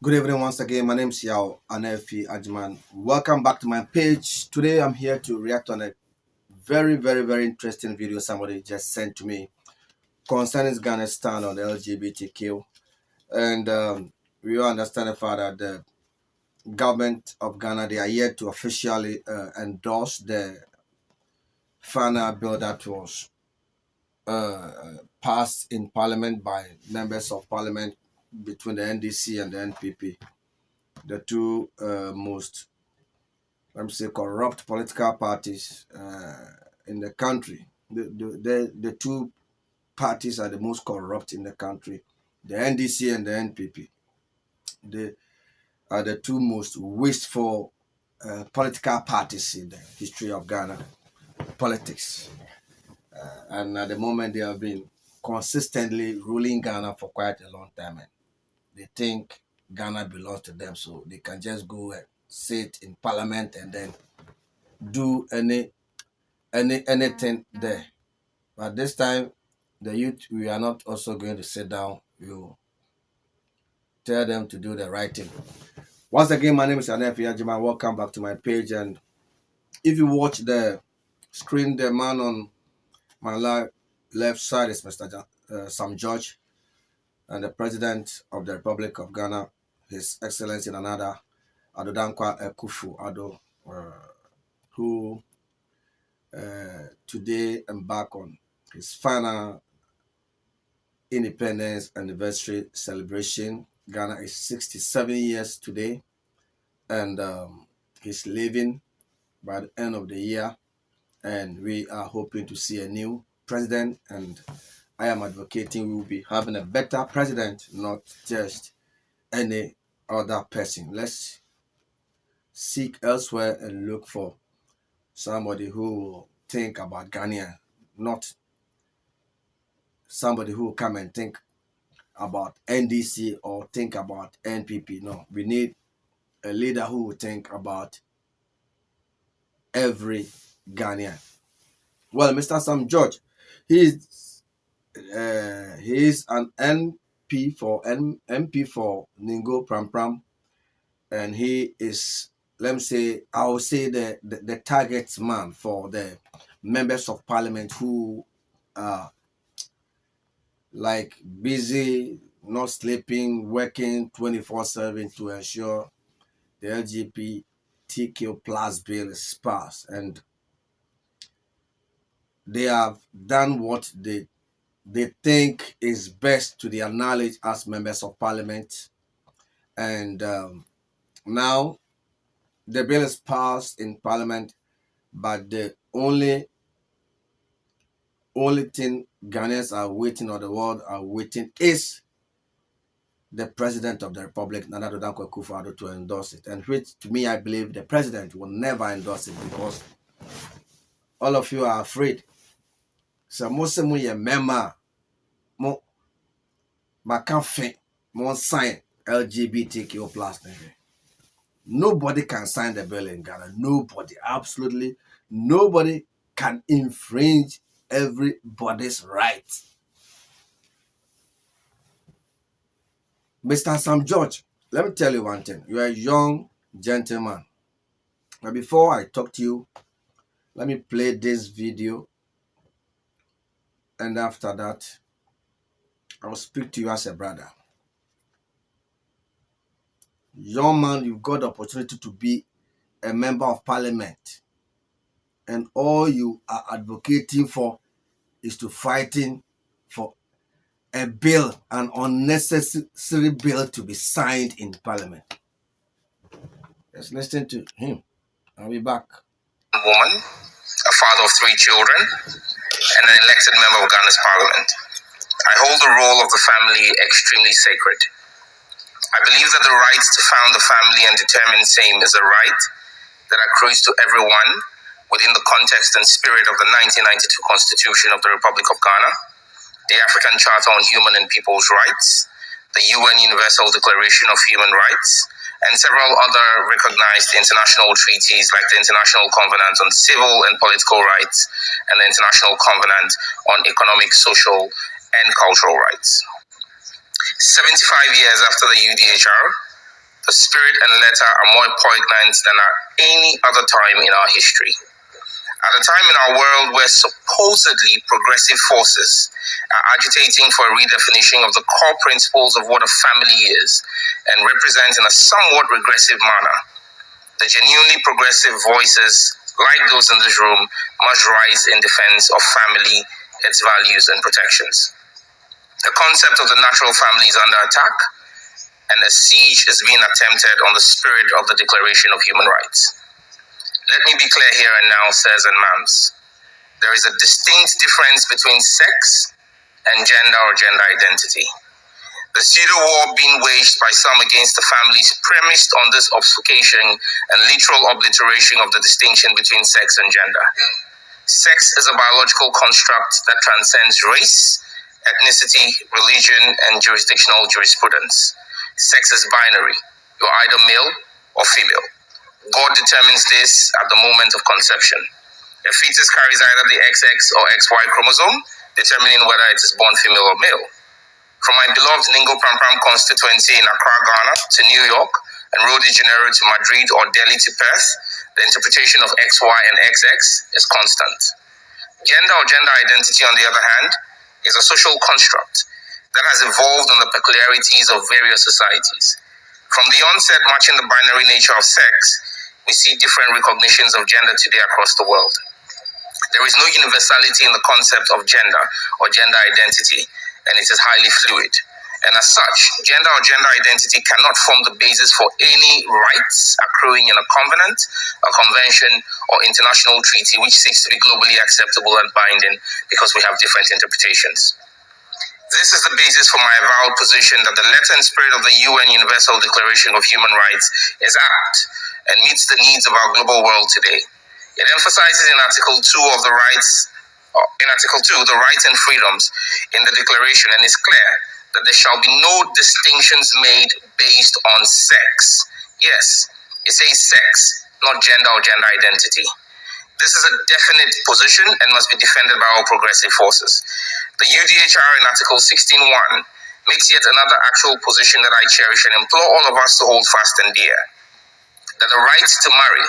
Good evening once again. My name is Yao Anefi Ajman. Welcome back to my page. Today I'm here to react on a very interesting video somebody just sent to me concerning Ghana's stand on the LGBTQ. And we all understand the fact that the government of Ghana, they are yet to officially endorse the final bill that was passed in parliament by members of parliament between the NDC and the NPP, the two most, let me say, corrupt political parties in the country. The two parties are the most corrupt in the country. The NDC and the NPP. They are the two most wasteful political parties in the history of Ghana politics. And at the moment, they have been consistently ruling Ghana for quite a long time. And they think Ghana belongs to them, so they can just go and sit in parliament and then do anything there. But this time, the youth, we are not also going to sit down. We will tell them to do the right thing. Once again, my name is Anefi Ajima. Welcome back to my page. And if you watch the screen, the man on my left side is Mr. Sam George, and the President of the Republic of Ghana, His Excellency Nana Addo AKUFFO, who today embark on his final independence anniversary celebration. Ghana is 67 years today, and he's leaving by the end of the year, and we are hoping to see a new president, and I am advocating we will be having a better president, not just any other person. Let's seek elsewhere and look for somebody who will think about Ghana, not somebody who will come and think about NDC or think about NPP. No, we need a leader who will think about every Ghanaian. Well, Mr. Sam George, he is an MP for Ningo Pram Pram, and he is, let me say, I will say the target man for the members of parliament who are like busy, not sleeping, working 24/7 to ensure the LGBTQ plus bill is passed. And they have done what they think is best to their knowledge as members of parliament. And now the bill is passed in parliament, but the only thing Ghanaians are waiting, or the world are waiting, is the president of the republic, Nana AKUFFO, to endorse it. And which, to me, I believe the president will never endorse it, because all of you are afraid. So most of you member mo makafe mo sign LGBTQ plus. Nobody can sign the bill in Ghana. Nobody, absolutely nobody can infringe everybody's rights. Mr. Sam George, let me tell you one thing. You are a young gentleman. But before I talk to you, let me play this video. And after that, I will speak to you as a brother. Young man, you've got the opportunity to be a member of parliament. And all you are advocating for is to fighting for a bill, an unnecessary bill to be signed in parliament. Let's listen to him. I'll be back. Woman, a father of three children, and an elected member of Ghana's parliament. I hold the role of the family extremely sacred. I believe that the right to found the family and determine same is a right that accrues to everyone within the context and spirit of the 1992 Constitution of the Republic of Ghana, the African Charter on Human and People's Rights, the UN Universal Declaration of Human Rights, and several other recognized international treaties like the International Covenant on Civil and Political Rights and the International Covenant on Economic, Social, and Cultural Rights. 75 years after the UDHR, The spirit and letter are more poignant than at any other time in our history. At a time in our world where supposedly progressive forces are agitating for a redefinition of the core principles of what a family is and represent in a somewhat regressive manner, the genuinely progressive voices, like those in this room, must rise in defense of family, its values and protections. The concept of the natural family is under attack, and a siege is being attempted on the spirit of the Declaration of Human Rights. Let me be clear here and now, sirs and ma'ams. There is a distinct difference between sex and gender or gender identity. The pseudo-war being waged by some against the family is premised on this obfuscation and literal obliteration of the distinction between sex and gender. Sex is a biological construct that transcends race, ethnicity, religion, and jurisdictional jurisprudence. Sex is binary. You're either male or female. God determines this at the moment of conception. A fetus carries either the XX or XY chromosome, determining whether it is born female or male. From my beloved Ningo Prampram constituency in Accra, Ghana, to New York, and Rio de Janeiro to Madrid or Delhi to Perth, the interpretation of XY and XX is constant. Gender or gender identity, on the other hand, is a social construct that has evolved on the peculiarities of various societies. From the onset matching the binary nature of sex, we see different recognitions of gender today across the world. There is no universality in the concept of gender or gender identity, and it is highly fluid. And as such, gender or gender identity cannot form the basis for any rights accruing in a covenant, a convention, or international treaty which seeks to be globally acceptable and binding because we have different interpretations. This is the basis for my avowed position that the letter and spirit of the UN Universal Declaration of Human Rights is apt and meets the needs of our global world today. It emphasizes in Article 2 of the rights, the rights and freedoms in the Declaration, and is clear that there shall be no distinctions made based on sex. Yes, it says sex, not gender or gender identity. This is a definite position and must be defended by all progressive forces. The UDHR in Article 16.1 makes yet another actual position that I cherish and implore all of us to hold fast and dear, that the right to marry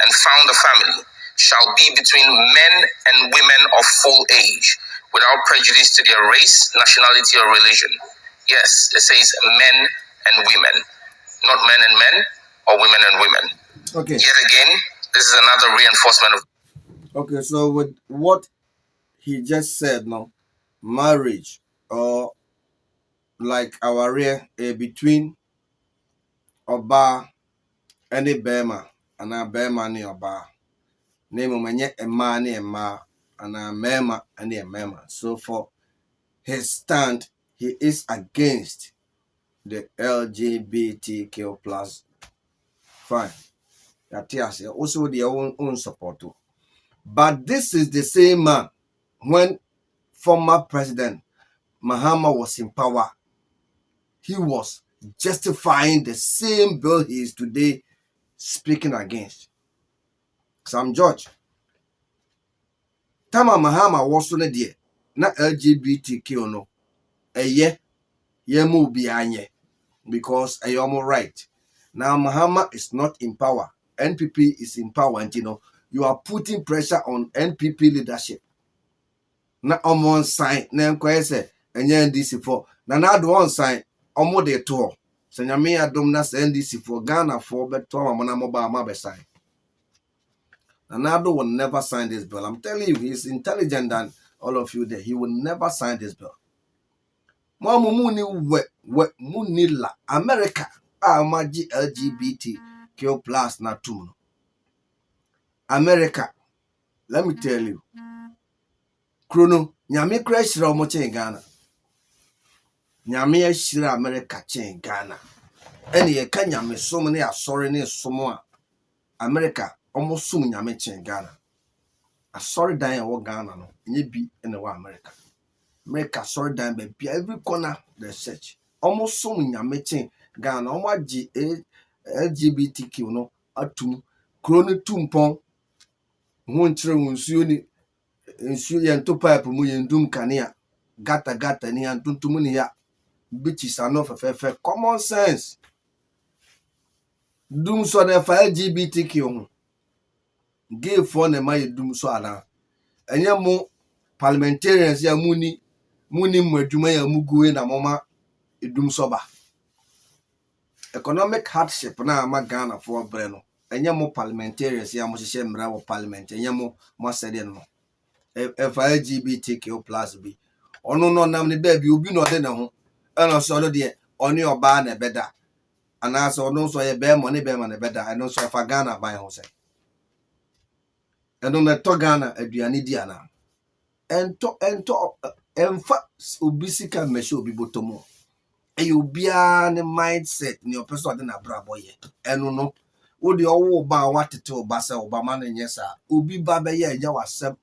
and found a family shall be between men and women of full age, without prejudice to their race, nationality, or religion. Yes, it says men and women, not men and men or women and women. Okay. Yet again, this is another reinforcement of... Okay, so with what he just said now, marriage or like our rear between Oba and Bema and a Bema ni Oba. Name manye a man and ma and a mema and a mema. So for his stand, he is against the LGBTQ plus. Fine. That is also their own support too. But this is the same man when former President Mahama was in power. He was justifying the same bill he is today speaking against. Sam George. Tama Mahama was on the na LGBTQ no. Ye mu bi anye because ayomo right. Now Mahama is not in power. NPP is in power, and you are putting pressure on NPP leadership. Na omo sign na nkwa say enye NDC for na do on sign omo de to so nyame adom na say NDC for Ghana for beto amona moba ma be sign. ADDO will never sign this bill. I'm telling you, he's intelligent than all of you there. He will never sign this bill. Munila America amaji LGBTQ plus na two. America, let me tell you. Chrono, nyame crash Ramoche in Ghana. Nyame shira America chain Ghana. Any nyame so many are sorry ne someone. America almost soon nyame chain Ghana. A sorry dying in Ghana no. Nye be in the America. America sorry dying baby every corner they search. Almost so many nyame chain Ghana. Almost LGBTQ no atum. Chrono tumpon. Wontre wonsuo ni nsuo ye nto pipe mu ye ndum kanea gata ni antuntum ni ya bitches are not for common sense. Dum so na fa LGBTQ ho. Gay for na ma dum so ana. Enye mo parliamentarians ya muni mwadwuma ya mugue na moma dum so ba. Economic hardship na ama Ghana for bre no. Enye mo parliamentarians ya mo hye mra wo parliament. Enye mo sede no. Fa LGBTQ+ bi. Ono no nam ne ba bi obi no de ne ho. Eno so no de oni oba na beda. Anase ono so ye be mo ne be ma na beda. Eno so fa Ghana ban ho se. Eno na to Ghana aduane di ana. Ento emfa obi sika mesho obi botomo. Eyobia ne mindset ni opeso de na brabo ye. Eno no wo de owo ba watete oba se oba ma na nyesa. Obi ba be ye nya wasem.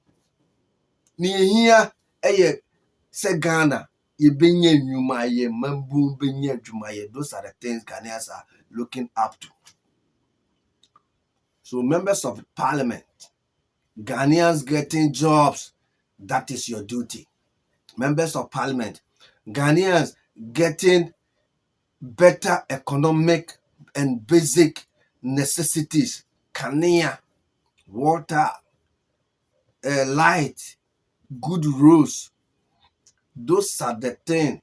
Ni ehia eye se Ghana ye benya nwuma ye mambu benya adwuma ye. Those are the things Ghanaians are looking up to. So members of parliament, Ghanaians getting jobs, that is your duty. Members of parliament, Ghanaians getting better economic and basic necessities, kanea, water, light, good roads. Those are the things,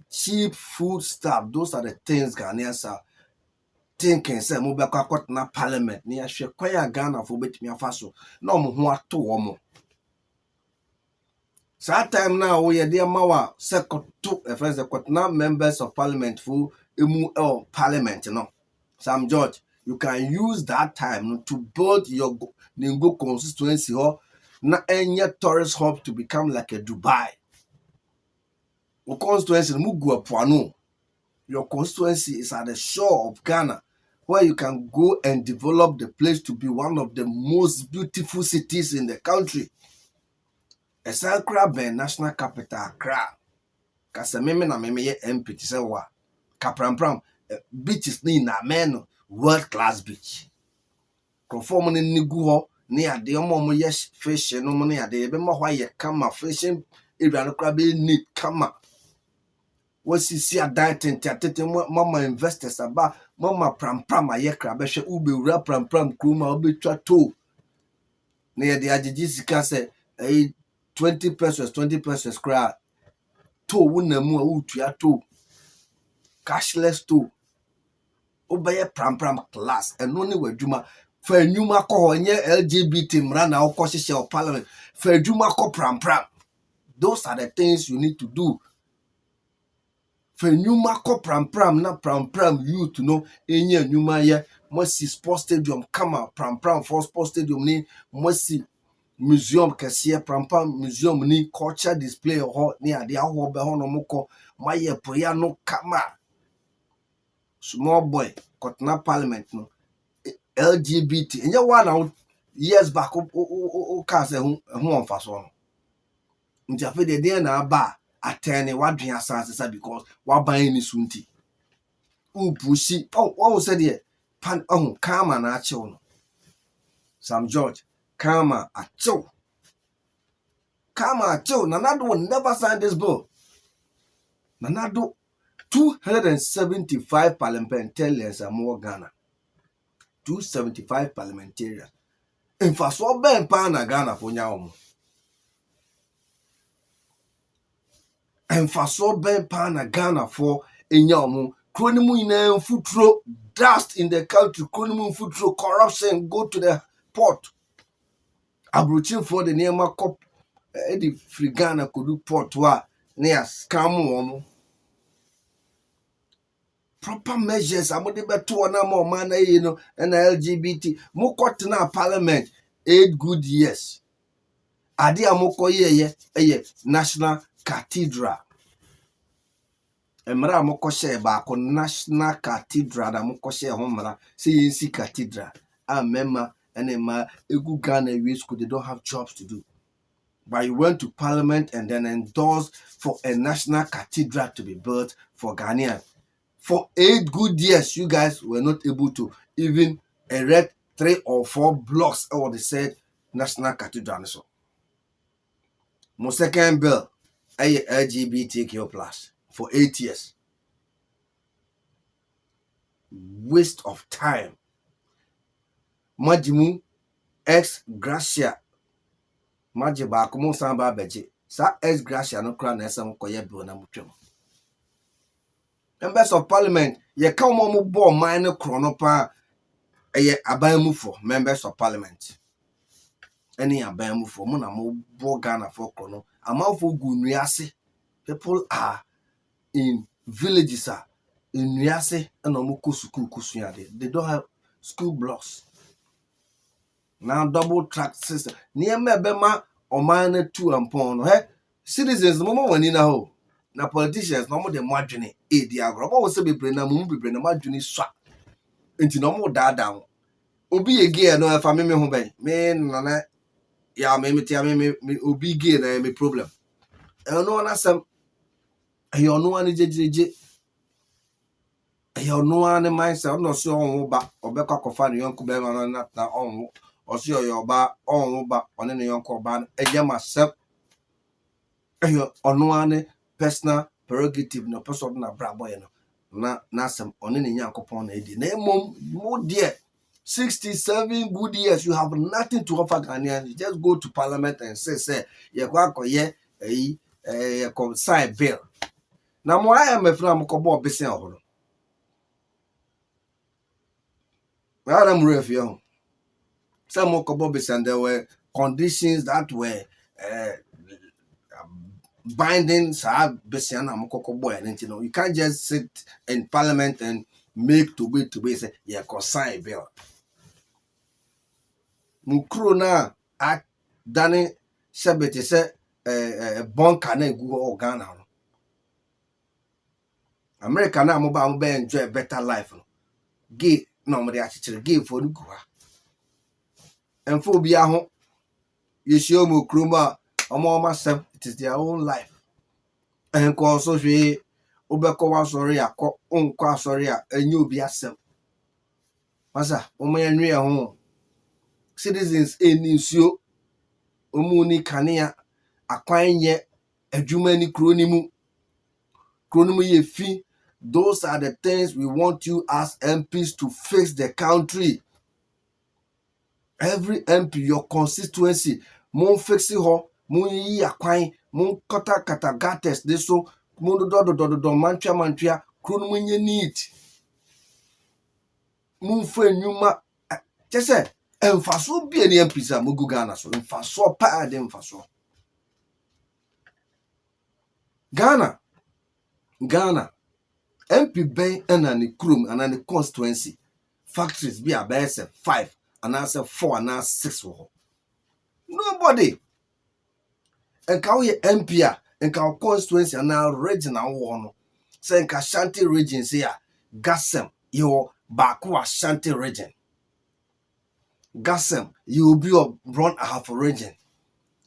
cheap food stuff. Those are the things Ghanaians are thinking. Say, mo be kwakot na parliament. Ni a hwe kwaya Ghana for betimi afa so. Na mo ho ato wo mo. That time now we are there mawa sekoto first the members of parliament for emu parliament, you know. Sam George, you can use that time to build your Ningo constituency or na any tourist hub to become like a Dubai. Your constituency Mugu. Your constituency is at the shore of Ghana, where you can go and develop the place to be one of the most beautiful cities in the country. Accra ben national capital Accra. Kasa meme na meme ye MP ti se wa. Kaprampram beaches ni na men world class beach. Conform ni nigu ho ni ade omo ye fish no mo ni ade be ma hwa ye kama fishing area no kra be neat kama. Wasisi adan tente mama investors aba mama prampram aye kra be hwe ube wura prampram kruma obetwa to. Na ye de agigi sika se 20 pesos kra to wunamu a wutua to cashless to obeye prampram class eno ne wadwuma fa nwuma ko ho nye LGBT mra na okọ hyehyẹ o parliament fa adwuma ko prampram. Those are the things you need to do. Fa nwuma ko prampram na prampram youth no enye nwuma ye mosi sports stadium kama prampram for sports stadium ni mosi museum kese prampram museum ni culture display ho ni ade aho be ho no moko maye prayer no kama. Small boy kotna parliament no LGBT enye one now years back o ka se ho onfa so no nti afi de na aba atene wadwen asase because waban ni sunti upushi oh said there pan kama na achew no Sam George kama achew Nanado will never sign this bill. Nanado 275 parliamentarians are more Ghana. 275 parliamentarians. In fact, so ben pa na Ghana for nyawo. In fact, so ben pa na Ghana for nyawo. Kronimu ina futuro dust in the country. Kronimu futuro corruption go to the port. Abruchin for the Nema cop the free Ghana could do port wa near scam woman. Proper measures amode beto na more man you know and LGBT moko na parliament 8 good years ade amoko ye national cathedral emra amoko share ba ko national cathedral da amoko share ho mra say yensi cathedral amema enema egu Ghana we school they don't have jobs to do, but you went to parliament and then endorsed for a national cathedral to be built for Ghanaians. For 8 good years, you guys were not able to even erect 3 or 4 blocks or they said National Cathedral. So, my second bill, LGBTQ+ for 8 years. waste of time. Majimu ex gracia. Maji ba kumu samba beji. Sa ex gracia no kra na esem koye bill na mutwem. Members of parliament, ye ka mo bo man no krono pa eye abanmufo members of parliament. Any abanmufo mo na mo bo Ghana for krono. Amanfo gu nuase. People are in villages in nuase and omuko school kusuade. They don't have school blocks. Now double track system. Near me bema or minor two and pon. Hey, citizens no more wani na ho. Na politicians no more the margin e di agro. But we say be brain na mu be brain na margin swa. Nti no more da down. Obi again no fa me ho ben. Me na ya me obi again na me problem. E no na sam. E no ani jejeje. E no ani mindset no so on ba. Obekwa kofa no yonku be na on. Osi oyoba onwuba one ne yonko ba ejema sep ono ane personal prerogative no person na braboy no na sem one ne yankopon na edi na emom mo dear 67 good years you have nothing to offer Ghanaians. You just go to parliament and say ye kwa koye consign bill na mo IMF na mo kobo obesen ohoro na am refi ho. Some more cobobis and there were conditions that were binding. You can't just sit in parliament and make to be say yeah consign bill. Mukrona at Danny Shabete said bunker na go Ghana. America now mobile enjoy a better life. Gay normally actually give for the and phobia home. You show me kruma myself, it is their own life. And call so she Obeko sorry, I call unqua sorry, and you be a self. Massa, near home. Citizens in Nisio Umuni Kania, acquiring yet a Jumani cronimu ye fee. Those are the things we want you as MPs to fix the country. Every MP, your constituency, mon fixi ho, mon yi akwan, mon kata gates, this so, mon do mantua, kronu munye need. Mon fe nyuma, just say, emfaso bi any MP sa mugu Ghana so, emfaso pa de emfaso. Ghana, MP ben and krum and the constituency, factories be a base 5. And answer 4 and answer 6 for nobody. And can we MPA and can constituency and now regional one. Saying Ashanti regions here, Gassem, your Baku Ashanti region. Gassem, you will be a Brown half region.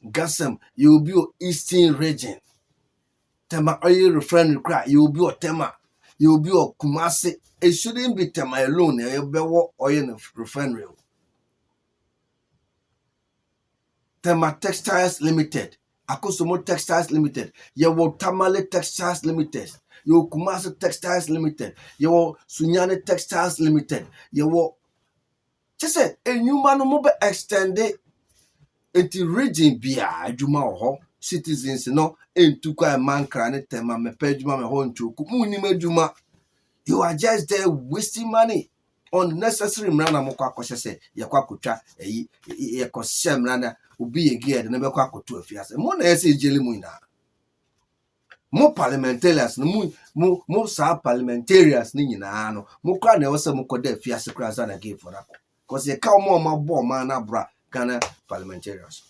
Gassem, you will be your Eastern region. Tema oil referendum cry, you will be a Tema, you will be a Kumasi. It shouldn't be Tema alone, you'll be oil referendum. Tema Textiles Limited, Akusumo Textiles Limited, Yawo Tamale Textiles Limited, Yo Kumasi Textiles Limited, Yawo Sunyani Textiles Limited, Yawo. Just say a new man mobile extended into region bia Juma or citizens no into kwa man crane tema me pejuma me hon choku muni mejuma. You are just there wasting money. Unnecessary mrana mokwa kwose se yakwa kutwa yakose mrana ubi again na be kwa kotu afiase mo na ese jeli mu ina mo parliamentarians no mo sa parliamentarians ni nyina no mo kwa na wose mo koda afiase kra za na give for that because ye ka mo bo man na bra Ghana parliamentarians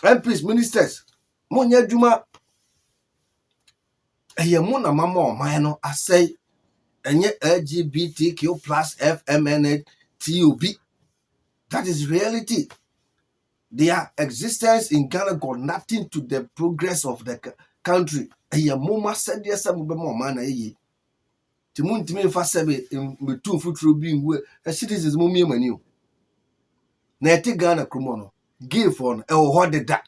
MPs ministers mo nya dwuma eye mo na mama o man no asai enye LGBTQ plus FMN TOB. That is reality. Their existence in Ghana got nothing to the progress of the country. Eye moma said yes some be more man aye. Timuntimi fa sebe metu futuro bi nwe citizens mo mi mani o. Na ete Ghana kromo no give on e ho deda.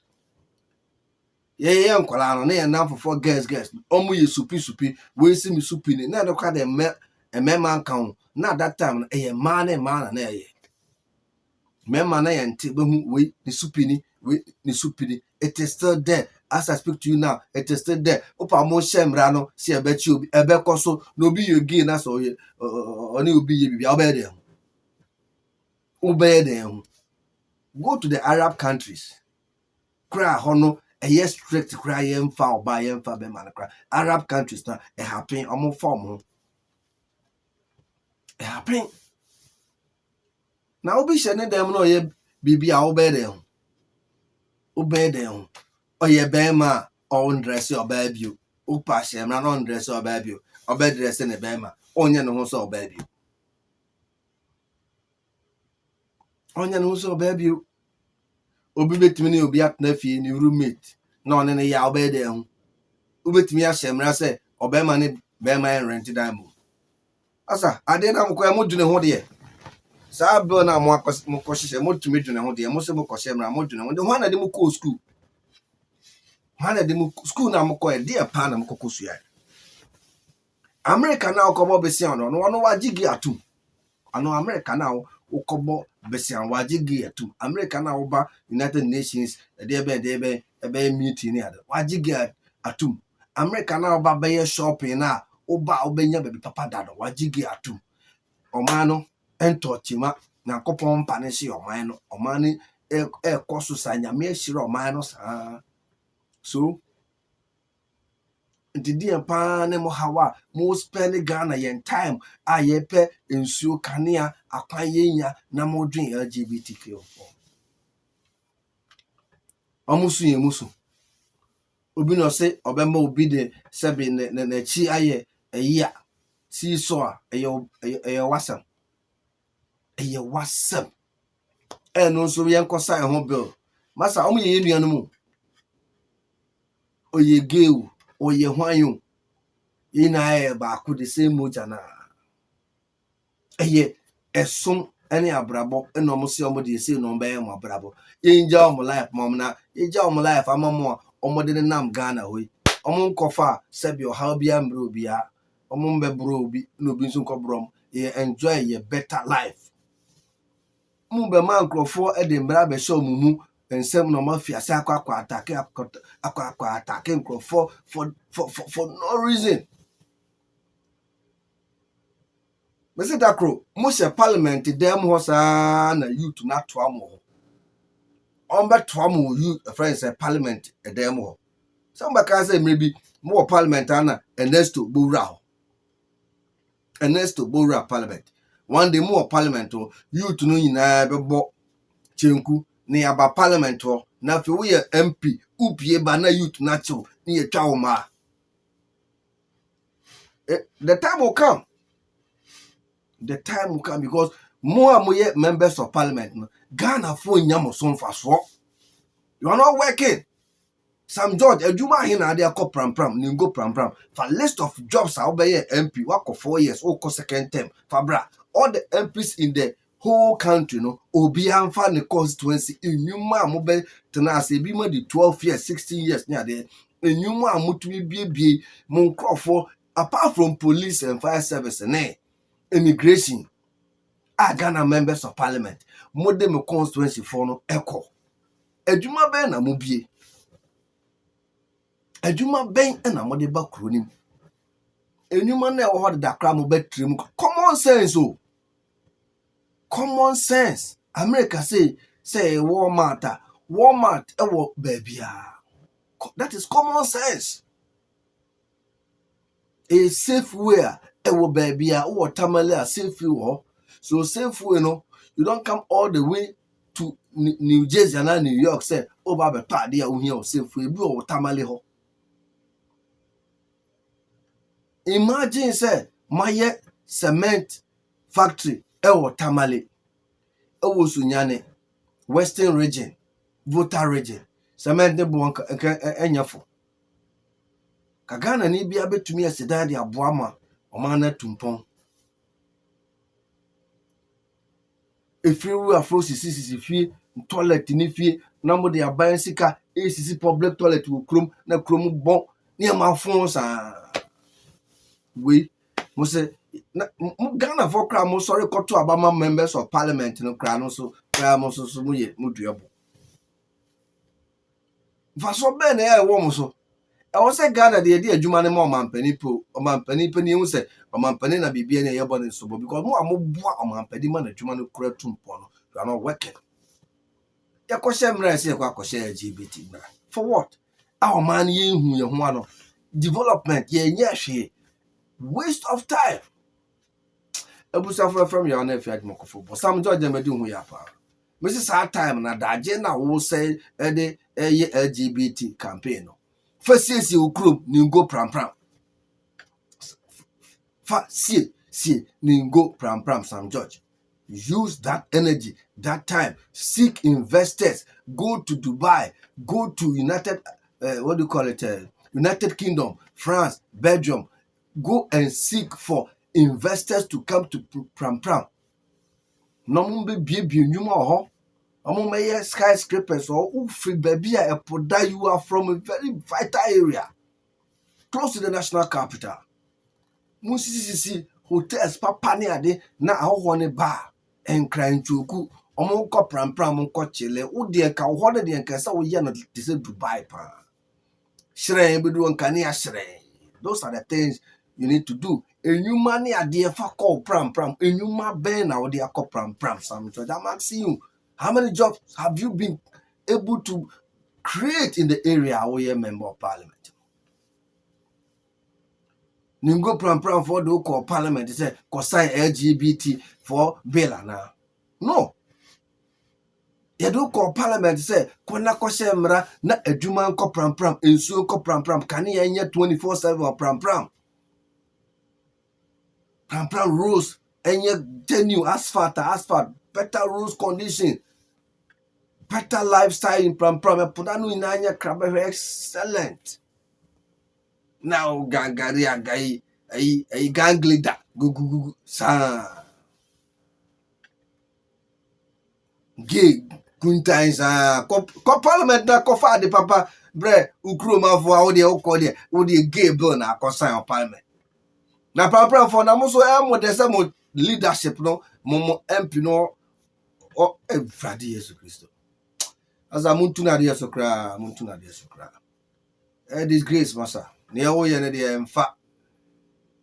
Ye nkwala no na ye na for girls omo ye supi we si mi supi ni na de kwa de me mmarima nka ho na that time ɛyɛ mmaa ne mmaa na ɛyɛ mmarima na yɛ nte bɛhu wei ne supini wei ne supini. It is still there as I speak to you now. It is still there. Opa mo hyɛ mmara no si ɛbɛkyi obi ɛbɛkɔ so na obi yɛ gay na so ɔyɛ ɔne obi yɛ bibi ɔbɛyɛ dɛ ho ɔbɛyɛ dɛ ho. Go to the Arab countries. Kra hɔ no ɛyɛ strict kra yɛmfa ɔbaa yɛmfa bɛma no kra. Arab countries na ɛhappen ɔmo form ho ɛhappen. Na obi hyɛ ne dɛm na ɔyɛ bibi a ɔbɛyɛ dɛ ho ɔbɛyɛ dɛ ho. Ɔyɛ bɛrima a ɔndrɛse ɔbaa bio. Opa hyɛ mmara na ɔndrɛse ɔbaa bio. Ɔbɛdrɛse ne bɛrima. Ɔnyɛ ne ho sɛ ɔbaa bio. Ɔnyɛ ne ho sɛ ɔbaa bio. Obi betumi ne obi atena fie ne roommate na ɔne ne yɛ ɔbɛyɛ dɛ ho. Obetumi ahyɛ mmara sɛ ɔbɛrima ne bɛrima yɛ rent dan mu. Asa ade na mokɔ mo dwene ho deɛ. Saa bill na mo kɔhyehyɛ mo tumi dwene ho deɛ. Mo sɛ mo kɔhyɛ mmara mo dwene ho. De ho na de mo kɔ school. Hana de mu school na mokɔ e de pa na mokɔ sua. America na okɔbɔ besia no no wagye atum. Ano America na okɔbɔ besia wagye atum. America na woba United Nations de ebe meeting ni ade. Wagye atum. America na woba bɛyɛ shopping na woba obenya baby papa dado wagye atum. Ɔman no entochima na kopɔn mpa ne hye ɔman no. Ɔman ni ɛkɔ so sa nyame ahyira ɔman no saa. So, didi pa ne mo hawa mo spend Ghana yen time a ye pe nsuo kanea akwan yenya na mo dwen LGBTQ. Omusu ye musu. Obi no se obema obi de sebe na chi aye eya si so a eye wasam. Eye wasam. No so yen kosa e ho bill. Masa omu ye nua no mu. Oye gay oye hwanyo ina ba ku the same moja na eye esom ene abrabo eno mo se omo de se no be mo abrabo yenja omo life mom na yenja omo life amamo omo de nam Ghana hoyi omo nkofa sebi o how bia mbro bia omo mbe bro obi no bi nso nkobrom ye enjoy ye better life mu be man krofo e de mbra be show mumu ensem no ma fiase akwa attack krofo for no reason. Mese dakro mo se parliament dem ho saa na youth na to amo on be to amo youth friends say parliament dem ho somebody can say maybe more parliament na Ernesto Bowra parliament one day more parliament youth no nyina be bo chenku ne aba parliament na fe we MP upie ba na youth na chew ne ye twa wo ma. The time will come. The time will come because more members of parliament, Ghana for Yamoson for you are not working. Some George, a Juma hina they call pram ningo pram. For list of jobs, I'll be MP, work for 4 years, or second term. Fabra, all the MPs in the whole country, no, Obian fan the constituency in Numa Mobile Tenase, be more the 12 years, 16 years near there. In Numa Mutumi be Moncroft apart from police and fire service and immigration. Ghana members of parliament modern constituency for no echo adwuma ben na mobie adwuma ben na mode ba kronim enwuma na e wo de dakra mo betrim common sense common sense. America say Walmart e wo babia. That is common sense. A safe way e wo babia wo tamale a safe way. So safe way no, you don't come all the way to New Jersey and New York say over the part there we here safe way bi o tamale ho. Imagine say my cement factory e wo tamale e wo sunyane Western region, Volta region. Cement ne bo enyafo. Kagana ni bia betumi aseda de aboa ma omana tumpon. Efiri wu afro sisi fie toilet ni fie na mo de aban sika sisi public toilet wo krom na krom bon ne ma fon sa we mo se Ghana for cry mo sorry to Obama members of parliament no cry no so cry mo so mu duabo. Fa so be na e wo mo so. E wo se Ghana de di adwuma ne mo mampani ni hu se mampani na bibia na ye bone so because mo amoboa mampani ma na adwuma no kura tumpo no you are not working. Ya ko she mra se ko akoshe LGBT mra. For what? Our man ye hu ye ho ano. Development ye nya hwe. Waste of time. Abusa from your nephew at Mokofo. But some judge them do ya pa. Mrs. Hard time na daje na wo say the LGBT campaign. First year you group ni go pram. Fa see ni go pram some judge. Use that energy, that time, seek investors, go to Dubai, go to United United Kingdom, France, Belgium, go and seek for investors to come to pram. No mumbe bie nyuma ho. Omo meye skyscrapers or free baby a you are from a very vital area close to the national capital. Musisi hotels papa ne ade na ahoho ne ba enkran chuku omo ko pram nko chile wo de ka ho de nka sa wo ye no te se Dubai pa. Shire bedu nka ne ashire. Those are the things you need to do. Enyuma ne ade fa call pram enyuma ben na wo de akọ pram some. So I'm asking you, how many jobs have you been able to create in the area where you're a member of parliament? Ningo pram for the call parliament say sign LGBT for bill now. No. You do call parliament say kona kose mra na adwuma nko pram ensuo nko pram kan ye nya 24/7 pram rules enye genuine asphalt better rules condition better lifestyle in pram podanu inanya kraba excellent. Now gangari agai ai gang leader gugu sa gay kuntain sa ko parliament na ko fa de papa bre ukroma fo a wo de gay bill na ko sign on parliament na pram for na mo so e mo de se mo leadership no mo MP no o evadi Yesu Kristo asa muntu na de Yesu kra disgrace masa ne wo ye ne de emfa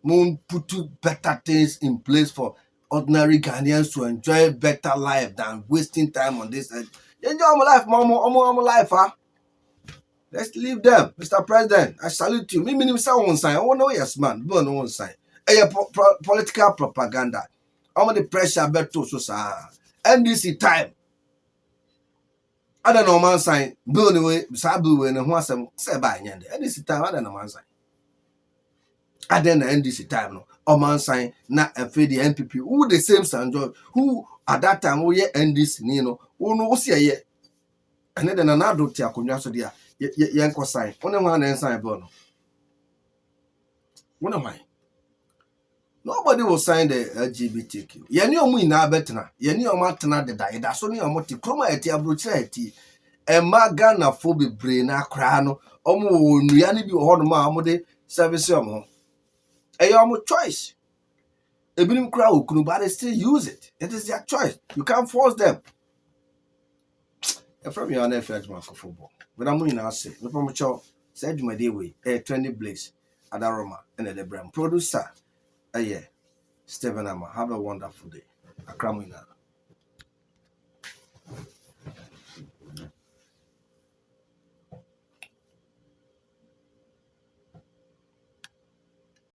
moon put better things in place for ordinary Ghanaians to enjoy better life than wasting time on this. Enjoy my life, mama life, huh? Let's leave them, Mr. President. I salute you. Me minimum one sign. Oh no, yes, man. Burn one sign. Political propaganda. I'm the pressure better so sir. NDC time. I don't know man sign. Burn away. Sabu when and once I'm say by NDC time. I don't know man sign. I then the NDC time no. Or man sign na afraid the NPP who the same Sanjo who at that time we NDC you know who no see ye and then another tia kunya so dia yenko sign one one sign no one mind nobody will sign the LGBTQ yeni omu ina betna yeni omu atena da so ni omu ti kroma eti abrochira eti ema Ghana fo bebre na akra no omu nua ni bi ho no ma omu de service omu your choice. But they still use it. It is their choice. You can't force them. From your nephew, football. But I'm going to say, no problem. Said my day way, a 20 blaze at Aroma and the brand producer. Stephen Amma. Have a wonderful day. Akramina.